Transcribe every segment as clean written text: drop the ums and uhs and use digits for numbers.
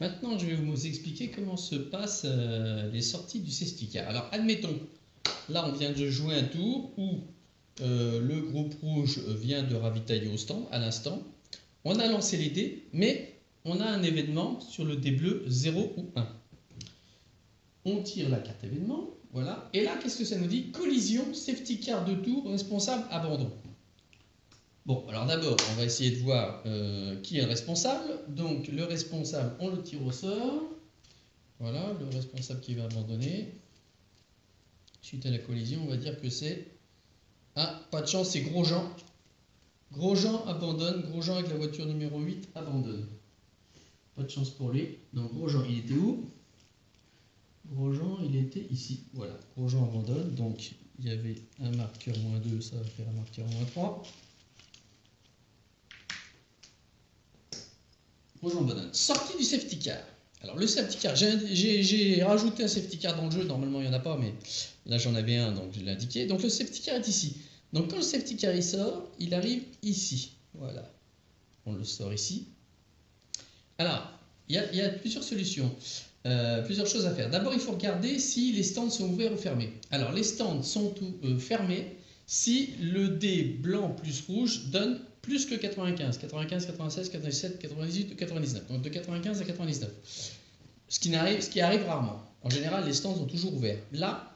Maintenant, je vais vous expliquer comment se passent les sorties du safety car. Alors, admettons, là, on vient de jouer un tour où le groupe rouge vient de ravitailler au stand à l'instant. On a lancé les dés, mais on a un événement sur le dé bleu 0 ou 1. On tire la carte événement, voilà. Et là, qu'est-ce que ça nous dit? Collision, safety car de tour, responsable, abandon. Bon, alors d'abord, on va essayer de voir qui est le responsable. Donc, le responsable, on le tire au sort. Voilà, le responsable qui va abandonner. Suite à la collision, on va dire que c'est... Ah, pas de chance, c'est Grosjean. Grosjean abandonne. Grosjean avec la voiture numéro 8 abandonne. Pas de chance pour lui. Donc, Grosjean, il était où? Grosjean, il était ici. Voilà, Grosjean abandonne. Donc, il y avait un marqueur -2, ça va faire un marqueur -3. Grosjean abandonne. Sortie du safety car. Alors, le safety car, j'ai rajouté un safety car dans le jeu. Normalement, il n'y en a pas, mais là, j'en avais un, donc je l'ai indiqué. Donc, le safety car est ici. Donc, quand le safety car il sort, il arrive ici. Voilà. On le sort ici. Alors, il y a plusieurs solutions. Plusieurs choses à faire. D'abord, il faut regarder si les stands sont ouverts ou fermés. Alors, les stands sont fermés si le dé blanc plus rouge donne plus que 95. 95, 96, 97, 98 ou 99. Donc, de 95 à 99. Ce qui arrive rarement. En général, les stands sont toujours ouverts. Là,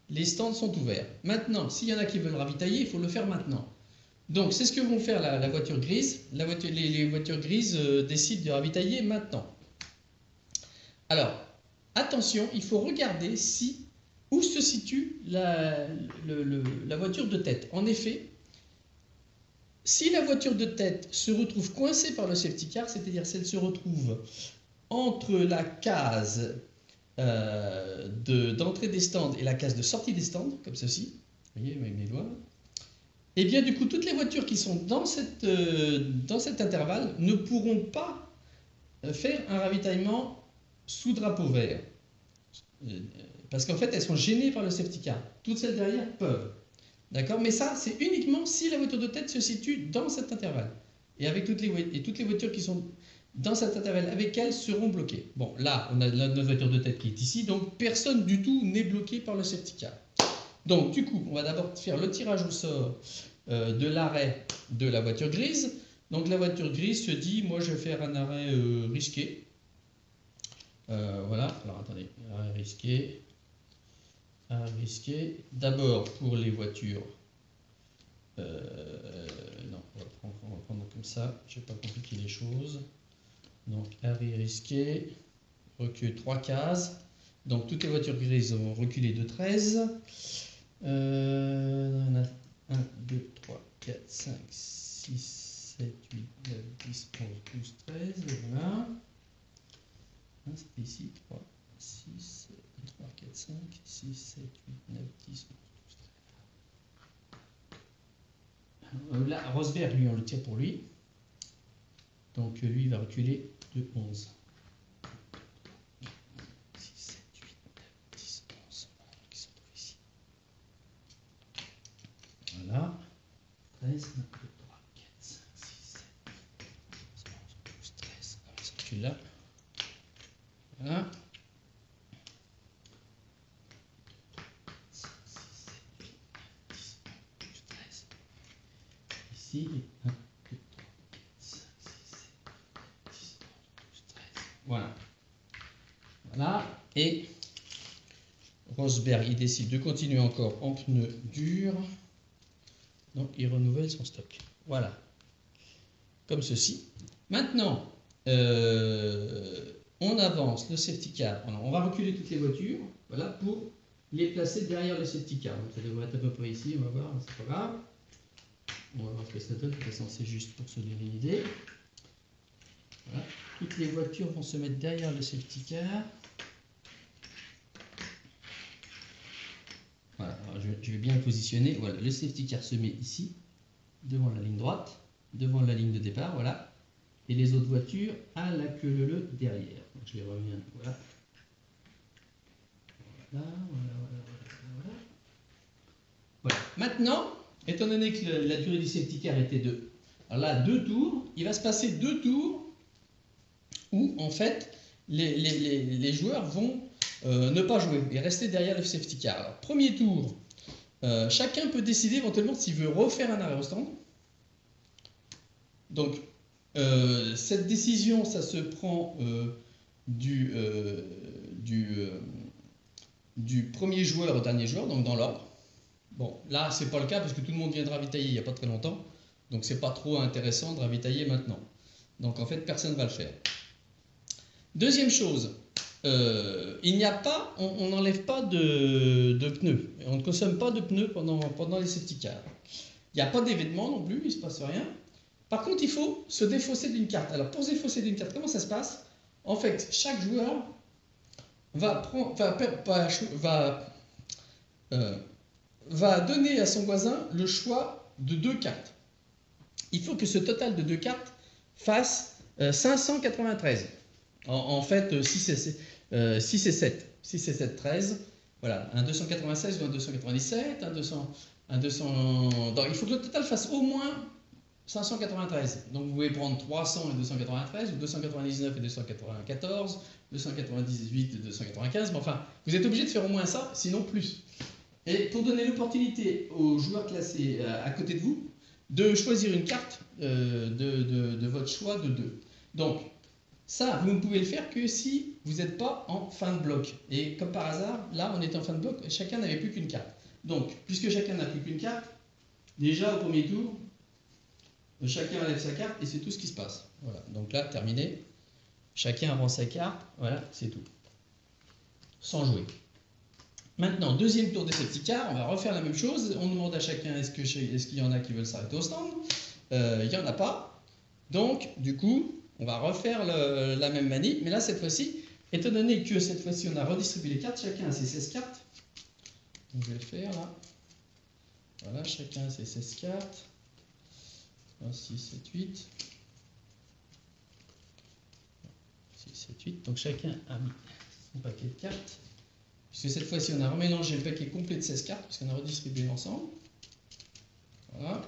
les stands sont ouverts. Maintenant, s'il y en a qui veulent ravitailler, il faut le faire maintenant. Donc, c'est ce que vont faire la voiture grise. Les voitures grises décident de ravitailler maintenant. Alors, attention, il faut regarder où se situe la voiture de tête. En effet, si la voiture de tête se retrouve coincée par le safety car, c'est-à-dire si elle se retrouve entre la case d'entrée des stands et la case de sortie des stands, comme ceci, vous voyez avec mes doigts, et bien du coup, toutes les voitures qui sont dans cet intervalle ne pourront pas faire un ravitaillement sous drapeau vert. Parce qu'en fait, elles sont gênées par le safety car. Toutes celles derrière peuvent. D'accord? Mais ça, c'est uniquement si la voiture de tête se situe dans cet intervalle. Et toutes les voitures qui sont dans cet intervalle avec elle seront bloquées. Bon, là, on a notre voiture de tête qui est ici, donc personne du tout n'est bloqué par le safety car. Donc, du coup, on va d'abord faire le tirage au sort de l'arrêt de la voiture grise. Donc, la voiture grise se dit, moi, je vais faire un arrêt risqué. Voilà, alors attendez, arrêt risqué. D'abord pour les voitures. Non, on va prendre comme ça, je ne vais pas compliquer les choses. Donc, arrêt risqué, recul 3 cases. Donc, toutes les voitures grises vont reculer de 13. On a 1, 2, 3, 4, 5, 6, 7, 8, 9, 10, 11, 12, 13. Voilà. C'était ici 3, 6, 3, 4, 5, 6, 7, 8, 9, 10, 11, 12, 13. Là, Rosberg, lui, on le tire pour lui. Donc, lui, il va reculer de 11. 6, 7, 8, 9, 10, 11. Voilà, donc ils sont tous ici. Voilà. 13, 1, 2, 3, 4, 5, 6, 7, 11, 12, 13. Alors, ils sont reculés là. Voilà. 5, 6, 7, 8, 9, 10, 11, 12, 13. Ici, 1, 2, 3, 4, 5, 6, 7, 8, 9, 10, 11, 12, 13. Voilà. Voilà. Et Rosberg, il décide de continuer encore en pneu dur. Donc, il renouvelle son stock. Voilà. Comme ceci. Maintenant, on avance le safety car. Alors, on va reculer toutes les voitures, voilà, pour les placer derrière le safety car. Donc, ça devrait être à peu près ici, on va voir, c'est pas grave. On va voir ce que ça donne, de toute façon, c'est juste pour se donner une idée. Voilà. Toutes les voitures vont se mettre derrière le safety car. Voilà, alors je vais bien le positionner. Voilà, le safety car se met ici, devant la ligne droite, devant la ligne de départ, voilà. Et les autres voitures à la queue leu derrière. Donc je les remets, voilà. Voilà. Maintenant, étant donné que la durée du safety car était de, alors là, 2 tours, il va se passer 2 tours où, en fait, les joueurs vont ne pas jouer et rester derrière le safety car. Alors, premier tour, chacun peut décider éventuellement s'il veut refaire un arrêt au stand. Donc, cette décision, ça se prend du premier joueur au dernier joueur, donc dans l'ordre. Bon, là, c'est pas le cas parce que tout le monde vient de ravitailler il n'y a pas très longtemps. Donc, c'est pas trop intéressant de ravitailler maintenant. Donc, en fait, personne ne va le faire. Deuxième chose, il n'y a pas, on n'enlève pas de pneus. On ne consomme pas de pneus pendant les safety cars. Il n'y a pas d'événement non plus, il ne se passe rien. Par contre, il faut se défausser d'une carte. Alors, pour se défausser d'une carte, comment ça se passe? En fait, chaque joueur va donner à son voisin le choix de 2 cartes. Il faut que ce total de 2 cartes fasse 593. En fait, 6 et 7. 6 et 7, 13. Voilà, un 296 ou un 297, donc, il faut que le total fasse au moins 593. Donc vous pouvez prendre 300 et 293, ou 299 et 294, 298 et 295, mais enfin, vous êtes obligé de faire au moins ça, sinon plus. Et pour donner l'opportunité aux joueurs classés à côté de vous, de choisir une carte de votre choix de 2. Donc, ça, vous ne pouvez le faire que si vous n'êtes pas en fin de bloc. Et comme par hasard, là, on est en fin de bloc, chacun n'avait plus qu'une carte. Donc, puisque chacun n'a plus qu'une carte, déjà au premier tour, chacun enlève sa carte et c'est tout ce qui se passe. Voilà, donc là, terminé. Chacun rend sa carte, voilà, c'est tout. Sans jouer. Maintenant, deuxième tour de safety car, on va refaire la même chose. On demande à chacun est-ce qu'il y en a qui veulent s'arrêter au stand. Il n'y en a pas. Donc, du coup, on va refaire la même manip, mais là, cette fois-ci, étant donné que cette fois-ci, on a redistribué les cartes, chacun a ses 16 cartes. Donc, je vais le faire là. Voilà, chacun a ses 16 cartes. 6, 7, 8. 6, 7, 8. Donc, chacun a mis son paquet de cartes. Puisque cette fois-ci, on a remélangé le paquet complet de 16 cartes, puisqu'on a redistribué l'ensemble. Voilà.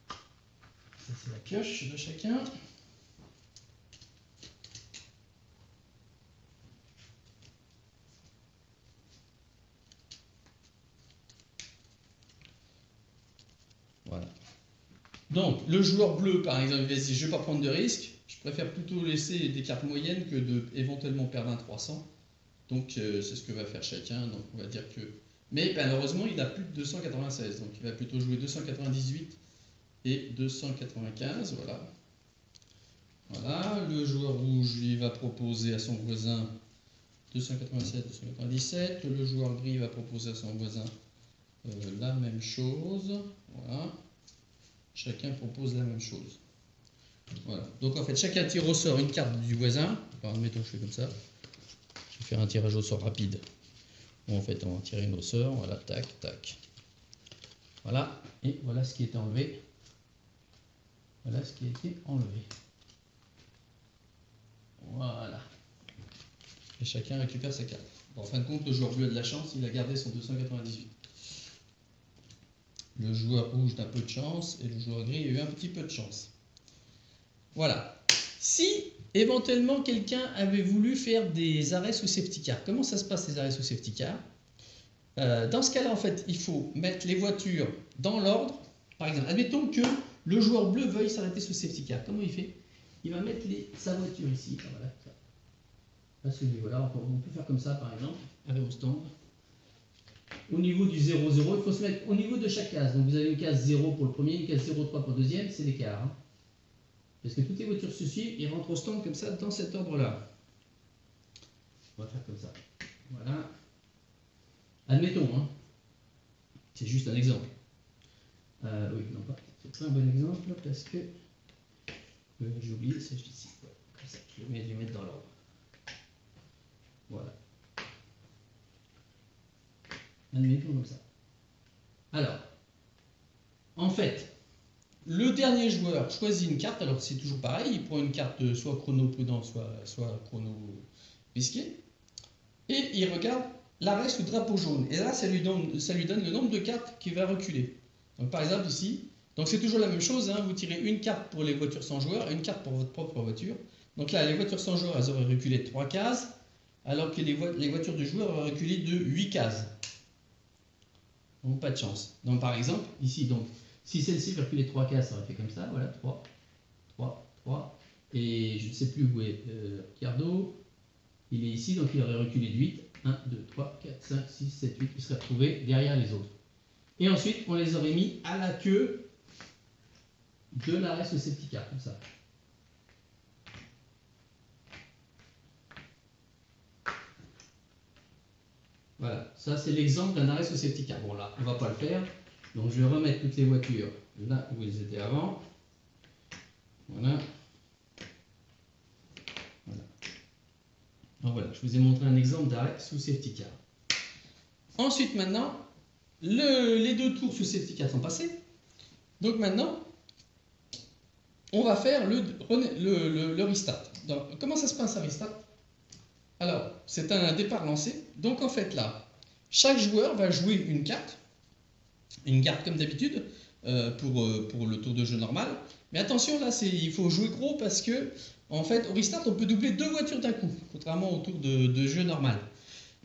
Ça, c'est la pioche de chacun. Voilà. Donc, le joueur bleu, par exemple, il va se dire, je ne vais pas prendre de risque. Je préfère plutôt laisser des cartes moyennes que de éventuellement perdre un 300. Donc, c'est ce que va faire chacun. Donc, on va dire que... Mais malheureusement, il n'a plus de 296. Donc, il va plutôt jouer 298 et 295. Voilà. Voilà. Le joueur rouge, lui, va proposer à son voisin 287, 297. Le joueur gris va proposer à son voisin la même chose. Voilà. Chacun propose la même chose. Voilà. Donc en fait, chacun tire au sort une carte du voisin. Alors, admettons que je fais comme ça. Je vais faire un tirage au sort rapide. Bon, en fait, on va tirer une au sort. Voilà, tac, tac. Voilà. Et voilà ce qui est enlevé. Voilà ce qui a été enlevé. Voilà. Et chacun récupère sa carte. Bon, en fin de compte, le joueur bleu a de la chance, il a gardé son 298. Le joueur rouge a un peu de chance et le joueur gris a eu un petit peu de chance. Voilà. Si éventuellement quelqu'un avait voulu faire des arrêts sous safety car, comment ça se passe les arrêts sous safety car? Dans ce cas-là, en fait, il faut mettre les voitures dans l'ordre. Par exemple, admettons que le joueur bleu veuille s'arrêter sous safety car. Comment il fait? Il va mettre sa voiture ici. Voilà, à ce niveau-là, on peut faire comme ça, par exemple, arrêt au stand. Au niveau du 0,0, il faut se mettre au niveau de chaque case. Donc vous avez une case 0 pour le premier, une case 0,3 pour le deuxième, c'est l'écart. Hein. Parce que toutes les voitures se suivent, ils rentrent au stand comme ça, dans cet ordre-là. On va faire comme ça. Voilà. Admettons, hein. C'est juste un exemple. Oui, non pas. C'est pas un bon exemple parce que j'ai oublié, c'est juste ici. Ouais, comme ça, je vais le mettre dans l'ordre. Voilà. Admettons comme ça. Alors, en fait, le dernier joueur choisit une carte, alors c'est toujours pareil, il prend une carte soit chrono prudent, soit chrono risqué, et il regarde l'arrêt sous drapeau jaune. Et là, ça lui donne le nombre de cartes qu'il va reculer. Donc par exemple ici, Donc c'est toujours la même chose, hein, vous tirez une carte pour les voitures sans joueur et une carte pour votre propre voiture. Donc là, les voitures sans joueur, elles auraient reculé de 3 cases, alors que les voitures de joueur auraient reculé de 8 cases. Donc pas de chance. Donc par exemple, ici, donc, si celle-ci reculait de 3 cases, ça aurait fait comme ça, voilà, 3, 3, 3. Et je ne sais plus où est Ricardo. Il est ici, donc il aurait reculé de 8. 1, 2, 3, 4, 5, 6, 7, 8. Il serait retrouvé derrière les autres. Et ensuite, on les aurait mis à la queue de l'arrêt safety car, comme ça. Voilà, ça c'est l'exemple d'un arrêt safety car. Bon là, on ne va pas le faire. Donc je vais remettre toutes les voitures là où elles étaient avant. Voilà. Voilà. Donc voilà, je vous ai montré un exemple d'arrêt sous safety car. Ensuite maintenant, les 2 tours sous safety car sont passés. Donc maintenant, on va faire le restart. Donc, comment ça se passe un restart? Alors, c'est un départ lancé. Donc en fait là, chaque joueur va jouer une carte comme d'habitude pour le tour de jeu normal. Mais attention là, il faut jouer gros parce que en fait au restart on peut doubler 2 voitures d'un coup, contrairement au tour de jeu normal.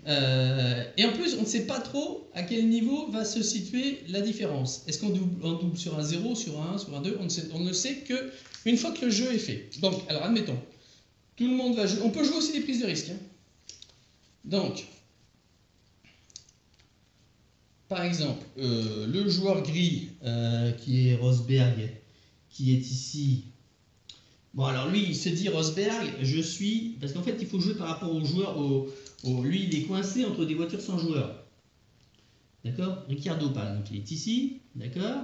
Et en plus, on ne sait pas trop à quel niveau va se situer la différence. Est-ce qu'on double sur un 0, sur un 1, sur un 2? On ne sait que une fois que le jeu est fait. Donc, alors admettons, tout le monde va jouer. On peut jouer aussi des prises de risque. Hein. Donc, par exemple, le joueur gris, qui est Rosberg, qui est ici. Bon, alors lui, il se dit Rosberg, je suis. Parce qu'en fait, il faut jouer par rapport au joueur. Lui, il est coincé entre des voitures sans joueur. D'accord? Ricardo, par exemple, il est ici. D'accord?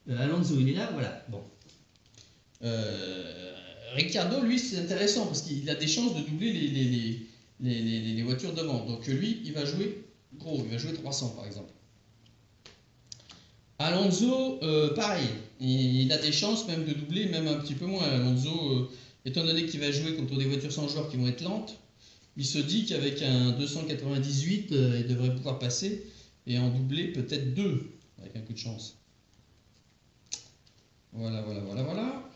Alonso, il est là. Voilà. Bon. Ricardo, lui, c'est intéressant parce qu'il a des chances de doubler les voitures devant. Donc lui, il va jouer gros. Il va jouer 300, par exemple. Alonso, pareil. Il a des chances même de doubler, même un petit peu moins. Alonso, étant donné qu'il va jouer contre des voitures sans joueur qui vont être lentes, il se dit qu'avec un 298, il devrait pouvoir passer et en doubler peut-être 2 avec un coup de chance. Voilà, voilà, voilà, voilà.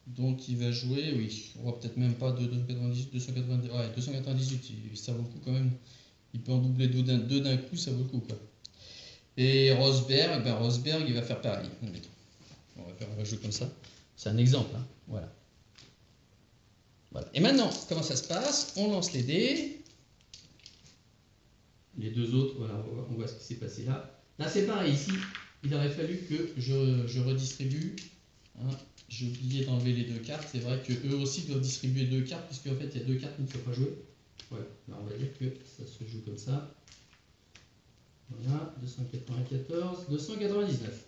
Donc il va jouer, oui, on va peut-être même pas de 298, 298, ouais, 298, ça vaut le coup quand même. Il peut en doubler 2 d'un coup, ça vaut le coup quoi. Et Rosberg, ben Rosberg il va faire pareil. On va jouer comme ça. C'est un exemple, hein. Voilà. Voilà. Et maintenant, comment ça se passe? On lance les dés. Les 2 autres, voilà, on voit ce qui s'est passé là. Là, c'est pareil. Ici, il aurait fallu que je redistribue. Hein. J'ai oublié d'enlever les 2 cartes. C'est vrai qu'eux aussi doivent distribuer 2 cartes, puisqu'en fait, il y a 2 cartes qui ne sont pas jouées. Voilà. Là, on va dire que ça se joue comme ça. Voilà, 294, 299.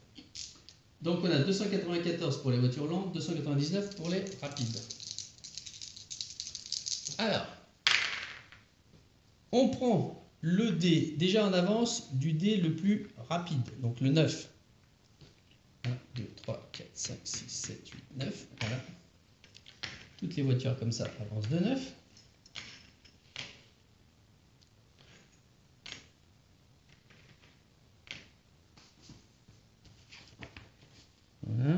Donc, on a 294 pour les voitures lentes, 299 pour les rapides. Alors, on prend le dé déjà en avance du dé le plus rapide, donc le 9. 1, 2, 3, 4, 5, 6, 7, 8, 9. Voilà. Toutes les voitures comme ça avancent de 9. Voilà.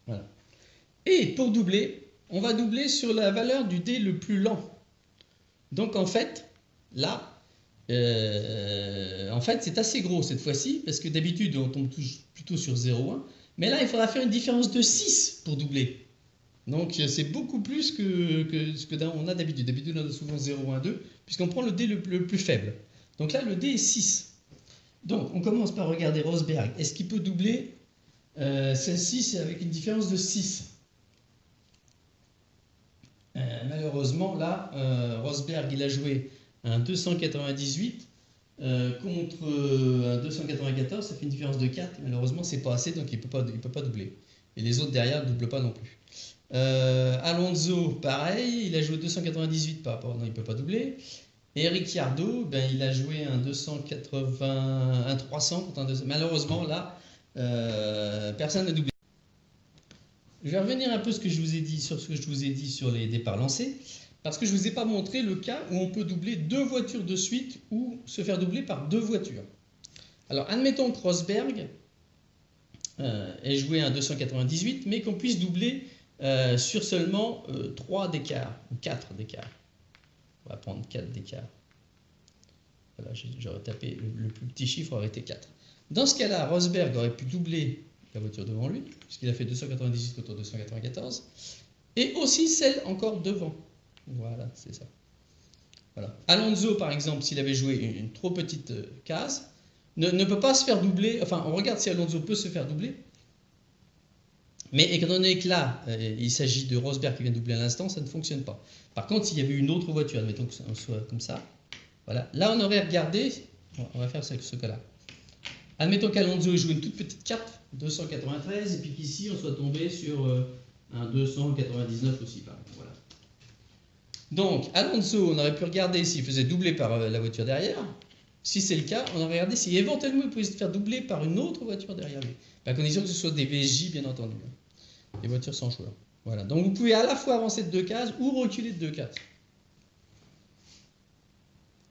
Voilà. Et pour doubler, on va doubler sur la valeur du dé le plus lent. Donc en fait, là, c'est assez gros cette fois-ci, parce que d'habitude on tombe plutôt sur 0,1. Mais là, il faudra faire une différence de 6 pour doubler. Donc c'est beaucoup plus que ce qu'on a d'habitude. D'habitude, on a souvent 0,1,2, puisqu'on prend le dé le plus faible. Donc là, le dé est 6. Donc on commence par regarder Rosberg. Est-ce qu'il peut doubler celle-ci? C'est avec une différence de 6. Malheureusement, là, Rosberg, il a joué un 298 contre un 294, ça fait une différence de 4. Malheureusement, c'est pas assez, donc il peut pas doubler. Et les autres derrière ne doublent pas non plus. Alonso, pareil, il a joué 298 par rapport, non, il peut pas doubler. Et Ricciardo, ben, il a joué un 280, un 300 contre un 200. Malheureusement, là, personne n'a doublé. Je vais revenir un peu sur ce que je vous ai dit sur les départs lancés, parce que je ne vous ai pas montré le cas où on peut doubler deux voitures de suite ou se faire doubler par deux voitures. Alors, admettons que Rosberg ait joué un 298, mais qu'on puisse doubler sur seulement 3 d'écart, ou 4 d'écart. On va prendre 4 d'écart. Voilà, j'aurais tapé le plus petit chiffre aurait été 4. Dans ce cas-là, Rosberg aurait pu doubler la voiture devant lui, puisqu'il a fait 298 contre 294, et aussi celle encore devant. Voilà, c'est ça. Voilà. Alonso, par exemple, s'il avait joué une trop petite case, ne peut pas se faire doubler. Enfin, on regarde si Alonso peut se faire doubler. Mais étant donné que là, il s'agit de Rosberg qui vient doubler à l'instant, ça ne fonctionne pas. Par contre, s'il y avait une autre voiture, admettons que on soit comme ça, voilà. Là, on aurait regardé, on va faire ce cas-là. Admettons qu'Alonso joue une toute petite carte, 293, et puis qu'ici, on soit tombé sur un 299 aussi, par exemple. Voilà. Donc, Alonso, on aurait pu regarder s'il faisait doubler par la voiture derrière. Si c'est le cas, on aurait regardé si éventuellement il pouvait se faire doubler par une autre voiture derrière lui. À condition que ce soit des VJ, bien entendu. Des voitures sans joueur. Voilà. Donc, vous pouvez à la fois avancer de 2 cases ou reculer de 2 cases.